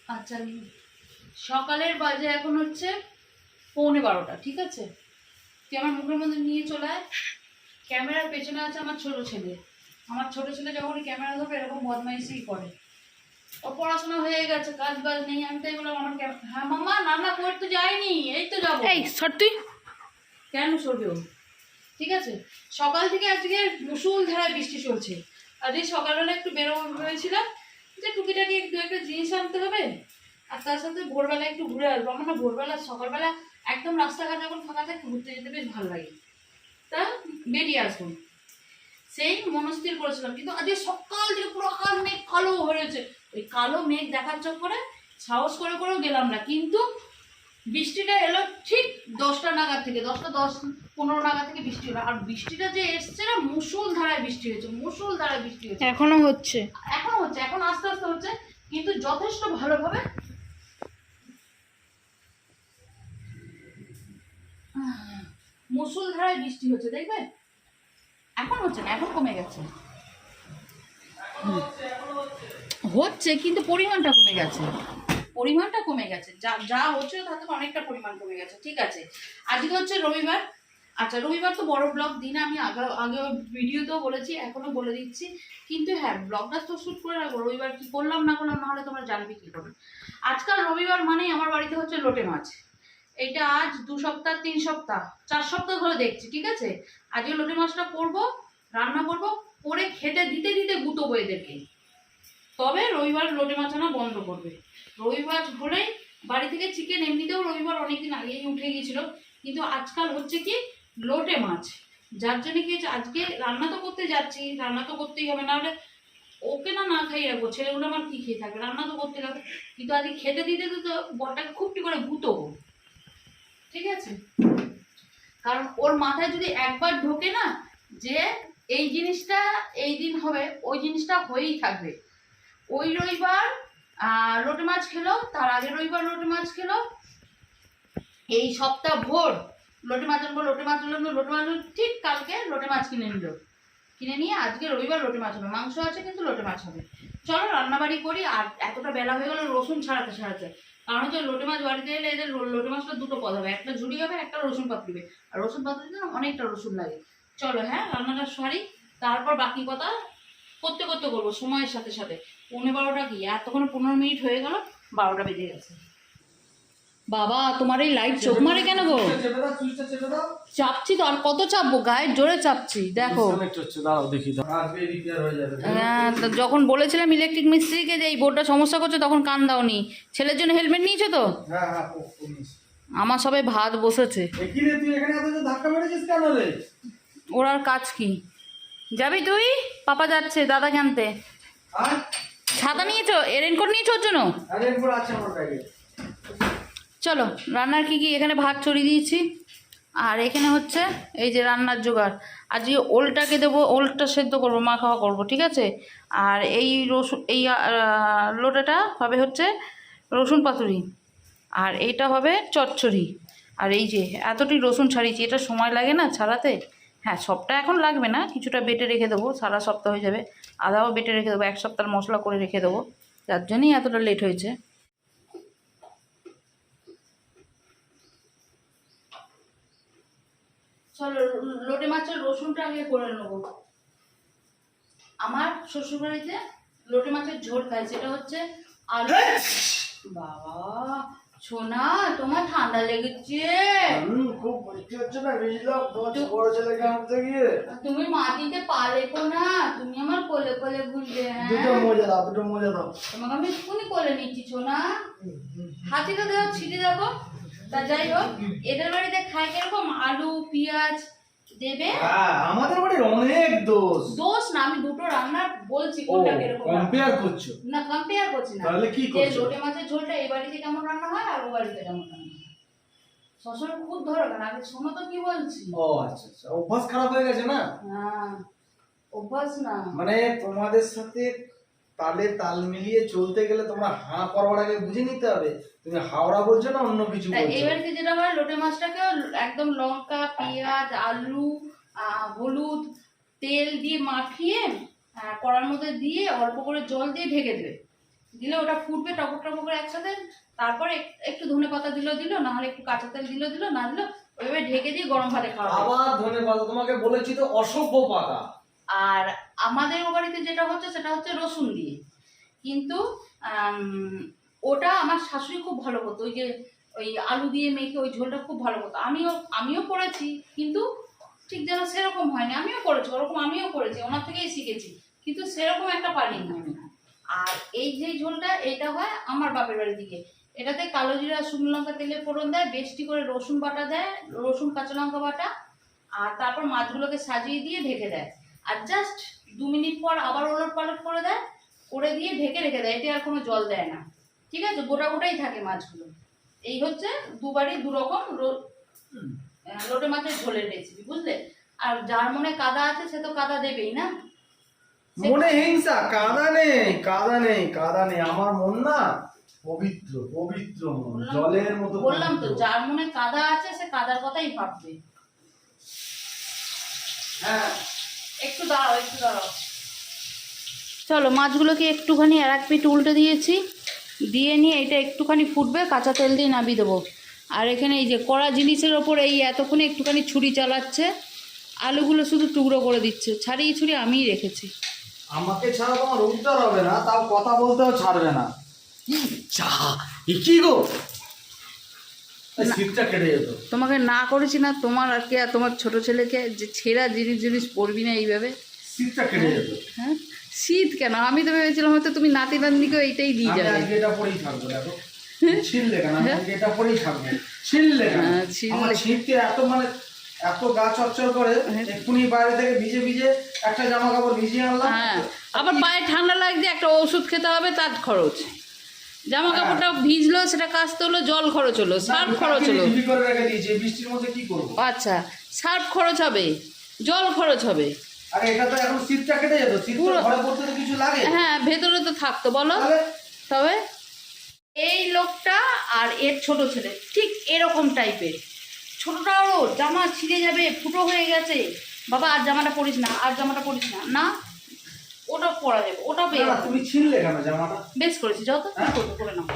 আচ্ছা, সকালের বাজে এখন হচ্ছে 11:45, ঠিক আছে? তুই আমার মুখের মধ্যে নিয়ে চলে আয়। ক্যামেরার পেছনে আছে আমার ছোট ছেলে। আমার ছোট ছেলে যখন ক্যামেরা ধরবে এরকম বদমাইশি করে। ও পড়াশোনা হয়ে গেছে, কাজ বাজ নেই, আমি তাই বললাম আমার হ্যাঁ মামা রান্না করতে যাইনি, এই তো যাবো। এই সত্যি কেন সরবে ও? ঠিক আছে, সকাল থেকে আজকে মুষলধারায় বৃষ্টি চলছে। আজকে সকালবেলা একটু বেরোবো ভেবেছিলাম যে টুকিটাকি একটু একটা জিনিস আনতে হবে, আর তার সাথে ভোরবেলা একটু ঘুরে আসবো। আমার না ভোরবেলা সকালবেলা একদম রাস্তাঘাট যখন ফাঁকা থাকে ঘুরতে যেতে বেশ ভালো লাগে, তা বেরিয়ে আসবো সেই মনস্থির করেছিলাম। কিন্তু আজকে সকাল থেকে পুরো আকাশ মেঘ কালো হয়েছে। ওই কালো মেঘ দেখার চক্করে সাহস করে করেও গেলাম না, কিন্তু বৃষ্টিটা এলো ঠিক 10টা নাগাদ থেকে, 10:15 নাগাদ থেকে বৃষ্টি হলো। আর বৃষ্টিটা যে এসছে না, মুষলধারায় বৃষ্টি হয়েছে, মুষলধারায় বৃষ্টি হয়েছে। এখনো হচ্ছে? এখনো হচ্ছে, এখন আস্তে আস্তে হচ্ছে, কিন্তু যথেষ্ট ভালোভাবে মুষলধারায় বৃষ্টি হচ্ছে, দেখবে? এখন হচ্ছে না, এখন কমে গেছে। হচ্ছে কিন্তু পরিমাণটা কমে গেছে, পরিমাণটা কমে গেছে। যা যা হচ্ছে তার থেকে অনেকটা পরিমাণ কমে গেছে, ঠিক আছে? আজকে হচ্ছে রবিবার। আচ্ছা, রবিবার তো বড় ব্লগ দিন, আমি আগে ভিডিওতেও বলেছি, এখনো বলে দিচ্ছি। কিন্তু হ্যাঁ, ব্লগটা তো শ্যুট করে রাখবো। রবিবার কি করলাম না করলাম, নাহলে তোমরা জানবে কি করে। আজকাল রবিবার মানেই আমার বাড়িতে হচ্ছে লোটে মাছ। এইটা আজ 2 সপ্তাহ 3 সপ্তাহ 4 সপ্তাহ ধরে দেখছি, ঠিক আছে? আজকে লোটে মাছটা করবো, রান্না করবো, করে খেতে দিতে দিতে গুতোবো এদেরকে। তবে রবিবার লোটে মাছ আনা বন্ধ করবে। রবিবার হলেই বাড়ি থেকে চিকেন, এমনিতেও রবিবার অনেকদিন আগেই উঠে গিয়েছিল, কিন্তু আজকাল হচ্ছে কি লোটে মাছ। যার জন্য কি হচ্ছে, আজকে রান্না তো করতে যাচ্ছি, রান্না তো করতেই হবে, নাহলে ওকে না খাইয়ে রাখবো, ছেলেগুলো আমার কি খেয়ে থাকবে, রান্না তো করতে হবে। কিন্তু আজকে খেতে দিতে দিতে বরটাকে খুবটি করে গুতোবো, ঠিক আছে? কারণ ওর মাথায় যদি একবার ঢোকে না যে এই জিনিসটা এই দিন হবে, ওই জিনিসটা হয়েই থাকবে। ওই রবিবার লোটে মাছ খেলো, তার আগের রবিবার লোটে মাছ খেলো, এই সপ্তাহ ভোর লোটে মাছ আনবো, লোটে মাছ আনবো, লোটে মাছ আনবো, ঠিক কালকে লোটে মাছ কিনে নিল, কিনে নিয়ে আজকে রবিবার লোটে মাছ হবে। মাংস আছে কিন্তু লোটে মাছ হবে। চলো রান্নাবাড়ি করি। আর এতটা বেলা হয়ে গেল রসুন ছাড়াতে ছাড়াতে, কারণ হচ্ছে লোটে মাছ বাড়িতে এলে এদের লোটে মাছটা 2টো পদ হবে, একটা ঝুড়ি হবে, একটা রসুন পাতলিবে। আর রসুন পাতলিতে না অনেকটা রসুন লাগে। চলো হ্যাঁ, রান্নাটা সারি, তারপর বাকি কথা করতে করতে করবো সময়ের সাথে সাথে। 11:15 কি, এতক্ষণ 15 মিনিট হয়ে গেল, 12টা বেজে গেছে। বাবা, তোমার এই লাইট চোখ মারে কেন গো? চাপছি তো, আর কত চাপবো, গায়ে জোরে চাপছি, দেখো। হ্যাঁ, যখন বলেছিলাম ইলেকট্রিক মিস্ত্রিকে যে এই বোর্ডটা সমস্যা করছে, তখন কান দাওনি। ছেলের জন্য হেলমেট নিয়েছো তো? আমার সবাই ভাত বসেছে। ওর আর কাজ কি? যাবি তুই? পাপা যাচ্ছে দাদা আনতে। ছাতা নিয়েছো? রেনকোট নিয়েছো ওর জন্য? চলো, রান্নার কি কি, এখানে ভাত চড়িয়ে দিয়েছি, আর এখানে হচ্ছে এই যে রান্নার জোগাড়। আজকে ওলটাকে দেবো, ওলটা সেদ্ধ করবো, মা খাওয়া করবো, ঠিক আছে? আর এই রসুন, এই লোটাটা হবে হচ্ছে রসুন পাতুরি, আর এইটা হবে চচ্চড়ি। আর এই যে এতটি রসুন ছাড়িয়েছি, এটা সময় লাগে না ছাড়াতে। হ্যাঁ, সবটা এখন লাগবে না, কিছুটা বেটে রেখে দেবো, সারা সপ্তাহ হয়ে যাবে। আদাও বেটে রেখে দেবো, 1 সপ্তাহ মশলা করে রেখে দেবো, যার জন্যই এতটা লেট হয়েছে। চলো, লোটে মাছের রসুনটা আগে করে নেবো। আমার শ্বশুরবাড়িতে লোটে মাছের ঝোল খায়, সেটা হচ্ছে আলু। বাবা সোনা, তোমার ঠান্ডা লেগেছে? খুব বৃষ্টি হচ্ছে না, ভিজলাম তোমার বড় ছেলেকে আনতে গিয়ে। তুমি মাটিতে পা লেখো না, তুমি আমার কোলে কোলে ঘুরবে। দুটো মজা দাও, দুটো মজা দাও। তোমাকে আমি এক্ষুনি কোলে নিচ্ছি সোনা। হাতিটা দেওয়া ছিটি দেখো। তা যাই হোক, এদের বাড়িতে খায় কিরকম, আলু পেঁয়াজ দেবে। হ্যাঁ, আমাদের বাড়ির অনেক দোষ। দোষ না, আমি দুটো রান্না বলছি কোনটা কিরকম। কম্পেয়ার করছো? না, কম্পেয়ার করছি না। তাহলে কি করছো? যে লোটে মাছের ঝোলটা এই বাড়িতে কেমন রান্না হয় আর ও বাড়িতে কেমন রান্না হয়। শ্বশুর খুব ধরো কেন, আগে শোনো তো কি বলছি। ও আচ্ছা আচ্ছা, অভ্যাস খারাপ হয়ে গেছে না? হ্যাঁ, অভ্যাস না মানে তোমাদের সাথে তালে তাল মিলিয়ে চলতে গেলে তোমরা হাঁ করবার আগে বুঝে নিতে হবে তুমি হাওড়া বলছো না অন্য কিছু বলছো। এই বাড়িতে যেটা হয়, লোটে মাছটাকে একদম লঙ্কা পেঁয়াজ আলু হলুদ তেল দিয়ে মাখিয়ে কড়ার মধ্যে দিয়ে অল্প করে জল দিয়ে ঢেকে দেবে, দিলে ওটা ফুটবে টপক টপক করে একসাথে। তারপরে একটু ধনে পাতা দিল, না হলে একটু কাঁচা তেল দিল, না দিল ওইভাবে ঢেকে দিয়ে গরম ভাতে খাওয়া হবে। আবার ধন্যবাদ, তোমাকে বলেছি তো অসভ্য পাতা। আর আমাদের ও বাড়িতে যেটা হচ্ছে সেটা হচ্ছে রসুন দিয়ে, কিন্তু ওটা আমার শাশুড়ি খুব ভালো করতো, ওই যে ওই আলু দিয়ে মেখে ওই ঝোলটা খুব ভালো করতো। আমিও করেছি, কিন্তু ঠিক যেন সেরকম হয়নি। আমিও করেছি ওরকম, আমিও করেছি, ওনার থেকেই শিখেছি, কিন্তু সেরকম একটা পারিনি আমি। আর এই যে ঝোলটা এটা হয় আমার বাপের বাড়ির দিকে, এটাতে কালো জিরা শুকনো লঙ্কা তেলে ফোড়ন দেয়, বেশি করে রসুন বাটা দেয়, রসুন কাঁচা লঙ্কা বাটা, আর তারপর মাছগুলোকে সাজিয়ে দিয়ে ঢেকে দেয়। আর জাস্ট 2 মিনিট পর আবার ওলট পালট করে দেয়, করে দিয়ে ঢেকে রেখে দেয়। এতে আর কোনো জল দেয় না, ঠিক আছে, গোটা গোটাই থাকে মাছগুলো। এই হচ্ছে দুবারই দুরকম লোটে মাছের ঝোলের রেসিপি, বুঝলে? আর যার মনে কাদা আছে সে তো কাদা দেবেই না। মনে হিংসা, কাদা নেই, আমার মন না পবিত্র পবিত্র মন, জলের মতো বললাম তো, পবিত্র। যার মনে কাদা আছে সে কাদার কথাই ভাববে। হ্যাঁ, একটু দাঁড়াও। চলো, মাছগুলোকে একটুখানি আর এক পিঠ উল্টে দিয়েছি, দিয়ে নিয়ে এটা একটুখানি ফুটবে, কাঁচা তেল দিয়ে নামিয়ে দেবো। আর এখানে এই যে কড়া জিনিসের ওপর এই এতক্ষণে একটুখানি ছুরি চালাচ্ছে, আলুগুলো শুধু টুকরো করে দিচ্ছে, ছাড়িয়ে ছুরি আমিই রেখেছি। আমাকে ছাড়া তোমার উদ্ধার হবে না, তাও কথা বলতেও ছাড়বে না। চা কি গো, শীতটা কেটে যেত। তোমাকে না করেছি না, তোমার আর কে, আর তোমার ছোট ছেলেকে যে ছেঁড়া জিনিস পড়বি না এইভাবে। শীতটা কেটে যেত। হ্যাঁ, শীত কেন? আমি তো ভেবেছিলাম হয়তো তুমি নাতি নাতনিকেও এইটাই দিয়ে আমি যাবে। আজকে এটা পরেই থাকবো, দেখো ছিললে কেন, আমি আজকে এটা পরেই থাকবো। ছিললে কেন? আমার শীতকে এত মানে এত গা চচ্চর করে, এক্ষুনি বাইরে থেকে ভিজে ভিজে একটা জামা কাপড় ভিজিয়ে আনলাম। হ্যাঁ, আবার পায়ে ঠান্ডা লাগছে, একটা ওষুধ খেতে হবে, তার খরচ। জামা কাপড়টা ভিজলো, সেটা কাচতে হলো, জল খরচ হলো, সার্ফ খরচ হলো। ঢিপি করে রেখে দিয়েছি, এই বৃষ্টির মধ্যে কি করবো? আচ্ছা, সার্ফ খরচ হবে, জল খরচ হবে। আরে এটা তো এখন শীতটা কেটে যেত, শীত ঘরে পড়তে তো কিছু লাগে। হ্যাঁ, ভেতরে তো থাকতো, বলো। তবে এই লোকটা আর এর ছোট ছেলে ঠিক এরকম টাইপের। ছোটটাও জামা ছিঁড়ে যাবে, ফুটো হয়ে গেছে, বাবা আর জামাটা পরিস না, আর জামাটা পরিস না, না ওটা পরা যাবে, ওটা তুমি ছিললে কেন জামাটা? বেশ করেছি, যত কি করবো করে নাও।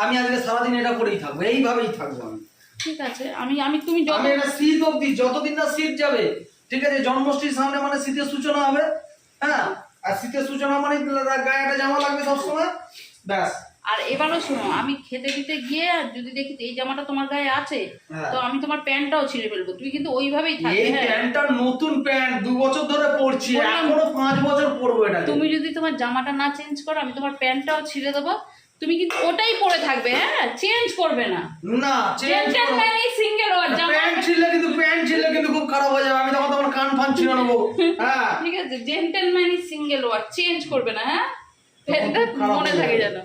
আমি আজকে সারাদিন এটা পরেই থাকবো, এইভাবেই থাকবো আমি। ঠিক আছে, আমি তুমি আমি এটা শীত অবধি, যতদিন না শীত যাবে, ঠিক আছে, জন্মাষ্টমীর সামনে মানে শীতের সূচনা হবে। হ্যাঁ, আর শীতের সূচনা মানে গায়ে একটা জামা লাগবে সবসময়, ব্যাস। আর এবারও শোনো, আমি খেতে দিতে গিয়ে আর যদি দেখি এই জামাটা তোমার গায়ে আছে, তো আমি তোমার প্যান্টটাও ছিঁড়ে ফেলবো, তুমি কিন্তু ওইভাবেই থাকবে। এই প্যান্টটা নতুন প্যান্ট, 2 বছর ধরে পরছি, এখনো 5 বছর পরবো এটা। তুমি যদি তোমার জামাটা না চেঞ্জ করো, আমি তোমার প্যান্টটাও ছিঁড়ে দেবো, তুমি কিন্তু ওটাই পরে থাকবে, হ্যাঁ, চেঞ্জ করবে না। না, gentleman is single word. Pant ছিঁড়লে কিন্তু খুব খারাপ হয়ে যাবে, আমি তখন তোমার কান ফান ছিঁড়ে নেবো। হ্যাঁ, ঠিক আছে, gentleman is single word, change করবে না, হ্যাঁ, প্যান্টটা মনে থাকে যেন।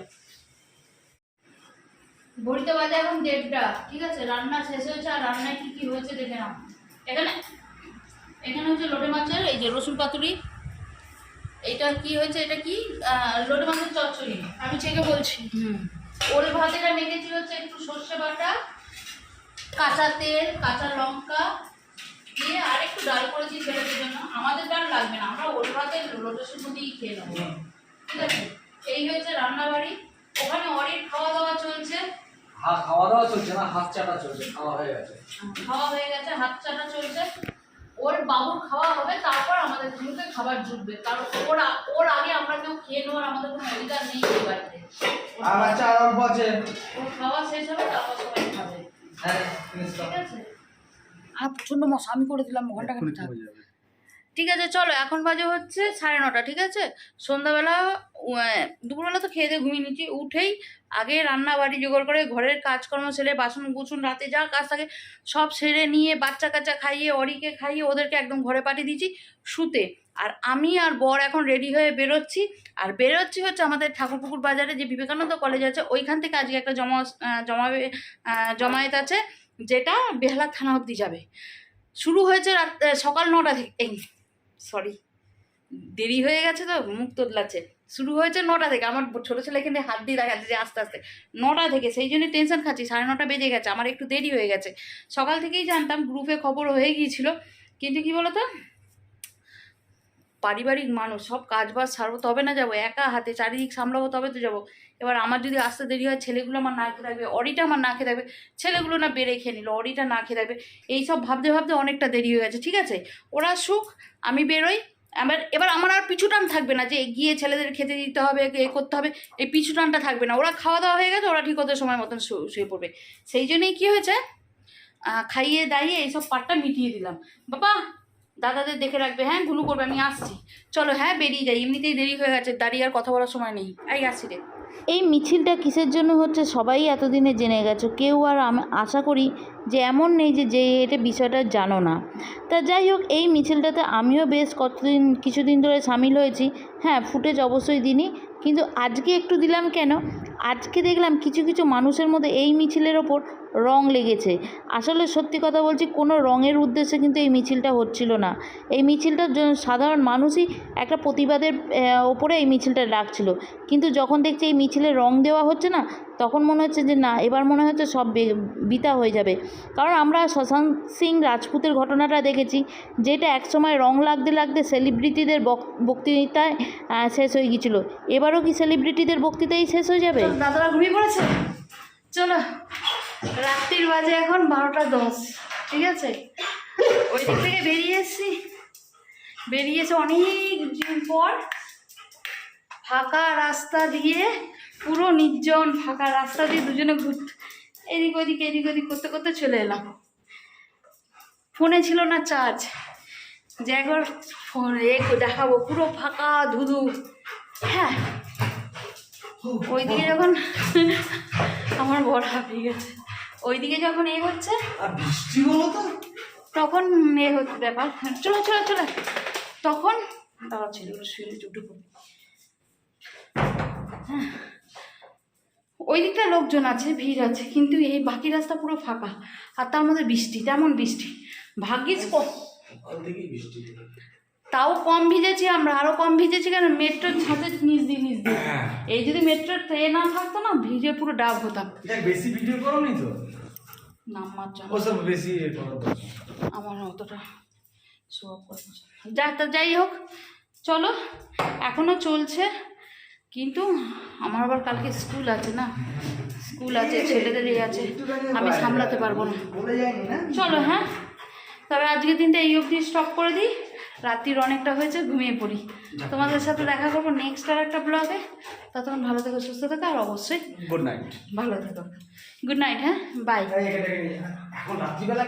ঘড়িতে বাজে এখন 1:30, ঠিক আছে, রান্না শেষ হয়েছে। আর রান্নায় কি কি হয়েছে দেখে নাও। এখানে হচ্ছে লোটে মাছের এই যে রসুন পাতুরি, এটা কি হয়েছে, এটা কি লোটে মাছের চচ্চড়ি, আমি চেকে বলছি। ওল ভাতেটা মেখেছি হচ্ছে একটু সর্ষে বাটা, কাঁচা তেল, কাঁচা লঙ্কা দিয়ে, আর একটু ডাল করেছি ছেলেদের জন্য। আমাদের ডাল লাগবে না, আমরা ওল ভাতের লোটে শুধু দিয়েই খেয়ে নেবো, ঠিক আছে। এই হয়েছে রান্নাবাড়ি। ওখানে অনেক খাওয়া দাওয়া চলছে। খাওয়া দাওয়া চলছে না, হাত চাটা চলছে, খাওয়া হয়ে গেছে, হাত চাটা চলছে। ওর বাবুর খাওয়া হবে, তারপর আমাদের গুলোতে খাবার জুটবে, কারণ ওর আগে আমরা কেউ খেয়ে নেওয়ার আমাদের কোনো অধিকার নেই এই বাড়িতে। আর বাচ্চা আরম্ভ আছে, ওর খাওয়া শেষ হবে, তারপর সবাই খাবে, হ্যাঁ, ঠিক আছে। আর প্রচন্ড মশা, আমি করে দিলাম ঘন্টা খানিক। ঠিক আছে, চলো, এখন বাজে হচ্ছে 9:30, ঠিক আছে। সন্ধ্যাবেলা দুপুরবেলা তো খেয়ে দিয়ে ঘুমিয়ে নিচ্ছি, উঠেই আগে রান্না বাড়ি জোগাড় করে ঘরের কাজকর্ম সেরে, বাসন কুসুন রাতে যা কাজ থাকে সব সেরে নিয়ে, বাচ্চা কাচ্চা খাইয়ে, অরিকে খাইয়ে, ওদেরকে একদম ঘরে পাঠিয়ে দিয়েছি শুতে। আর আমি আর বর এখন রেডি হয়ে বেরোচ্ছি। আর বেরোচ্ছি হচ্ছে আমাদের ঠাকুরপুকুর বাজারে যে বিবেকানন্দ কলেজ আছে, ওইখান থেকে আজকে একটা জমায়েত আছে, যেটা বেহালা থানা অবধি যাবে। শুরু হয়েছে সকাল 9টা থেকে, সরি দেরি হয়ে গেছে তো, মুখ তোদলাচ্ছে। শুরু হয়েছে 9টা থেকে, আমার ছোটো ছেলে এখানে হাত দিয়ে দেখাচ্ছে যে আস্তে আস্তে 9টা থেকে, সেই জন্য টেনশন খাচ্ছি। 9:30 বেজে গেছে, আমার একটু দেরি হয়ে গেছে। সকাল থেকেই জানতাম, গ্রুপে খবর হয়ে গিয়েছিল, কিন্তু কি বলতো, পারিবারিক মানুষ, সব কাজ বাজ সারবো তবে না যাবো, একা হাতে চারিদিক সামলাবো তবে তো যাবো। এবার আমার যদি আসতে দেরি হয়, ছেলেগুলো আমার না খেয়ে থাকবে, অডিটা আমার না খেয়ে থাকবে, ছেলেগুলো না বেড়ে খেয়ে নিল, অডিটা না খেয়ে থাকবে, এইসব ভাবতে ভাবতে অনেকটা দেরি হয়ে গেছে। ঠিক আছে, ওরা সুখ, আমি বেরোই। এবার আমার আর পিছু টান থাকবে না যে গিয়ে ছেলেদের খেতে দিতে হবে, এ করতে হবে, এই পিছু টানটা থাকবে না। ওরা খাওয়া দাওয়া হয়ে গেছে, ওরা ঠিক ওদের সময় মতন শুয়ে পড়বে। সেই জন্যই কী হয়েছে, খাইয়ে দাইয়ে এইসব পাটটা মিটিয়ে দিলাম। বাবা দাদাদের দেখে রাখবে, হ্যাঁ ধুলু করবে, আমি আসছি, চলো হ্যাঁ বেরিয়ে যাই, এমনিতেই দেরি হয়ে গেছে, দাঁড়িয়ে আর কথা বলার সময় নেই, আসছি রে। এই মিছিলটা কিসের জন্য হচ্ছে সবাই এতদিনে জেনে গেছো, কেউ আর আমি আশা করি যে এমন নেই যে এটা বিষয়টা জানো না। তা যাই হোক, এই মিছিলটাতে আমিও বেশ কিছুদিন ধরে সামিল হয়েছি। হ্যাঁ, ফুটেজ অবশ্যই দিইনি, কিন্তু আজকে একটু দিলাম। কেন, আজকে দেখলাম কিছু কিছু মানুষের মধ্যে এই মিছিলের ওপর রং লেগেছে। আসলে সত্যি কথা বলছি, কোনো রঙের উদ্দেশ্যে কিন্তু এই মিছিলটা হচ্ছিল না। এই মিছিলটার জন্য সাধারণ মানুষই একটা প্রতিবাদের ওপরে এই মিছিলটা ডাকছিল, কিন্তু যখন দেখছি এই মিছিলে রং দেওয়া হচ্ছে না, তখন মনে হচ্ছে যে না, এবার মনে হচ্ছে সব বৃথা হয়ে যাবে। কারণ আমরা শশাঙ্ক সিং রাজপুতের ঘটনাটা দেখেছি, যেটা একসময় রং লাগতে লাগতে সেলিব্রিটিদের বক্তৃতায় শেষ হয়ে গিয়েছিল। এবারও কি সেলিব্রিটিদের বক্তৃতাই শেষ হয়ে যাবে? দাদারা ঘুমিয়ে পড়েছে, চলো রাত্রির বাজে এখন 12:10। ঠিক আছে, ওই দিক থেকে বেরিয়েছে অনেক দিন পর, ফাঁকা রাস্তা দিয়ে, পুরো নির্জন ফাঁকা রাস্তা দিয়ে দুজনে এদিক ওদিক করতে করতে চলে এলাম। ফোনে ছিল না চার্জ, যে একবার দেখাবো, পুরো ফাঁকা ধুধু। হ্যাঁ, ওইদিকে যখন আমার বড় হাঁপিয়ে গেছে, ওইদিকে যখন হচ্ছে বৃষ্টি হলো তো তখন হচ্ছে ব্যাপার, চলো তখন দাঁড়া, ছেলেগুলো শুয়ে চুটু করবে। হ্যাঁ, ওই দিকটা লোকজন আছে, ভিড় আছে, কিন্তু এই বাকি রাস্তা পুরো ফাঁকা, আর তার মধ্যে বৃষ্টি, তেমন বৃষ্টি। ভাগ্যিস তাও কম ভিজেছি আমরা, আরও কম ভিজেছি কেন, মেট্রোর ছাদে নিচ দিয়ে এই যদি মেট্রোর ট্রেন না থাকতো না, ভিজে পুরো ডাব হতাম। বেশি ভিডিও করো নি তো, নাম্বার জানো ওসব বেশি আমার অতটা শো করবো। যাই হোক, চলো, এখনও চলছে, কিন্তু আমার আবার কালকে স্কুল আছে না, স্কুল আছে, ছেলেদেরই আছে, আমি সামলাতে পারবো না। চলো হ্যাঁ, তবে আজকের দিনটা এই অবধি স্টপ করে দিই, রাত্রির অনেকটা হয়েছে, ঘুমিয়ে পড়ি। তোমাদের সাথে দেখা করবো নেক্সট আর একটা ব্লগে। ততক্ষণ ভালো থেকো, সুস্থ থেকো, আর অবশ্যই গুড নাইট, ভালো থেকো। গুড নাইট, হ্যাঁ, বাই। এখন রাত্রিবেলা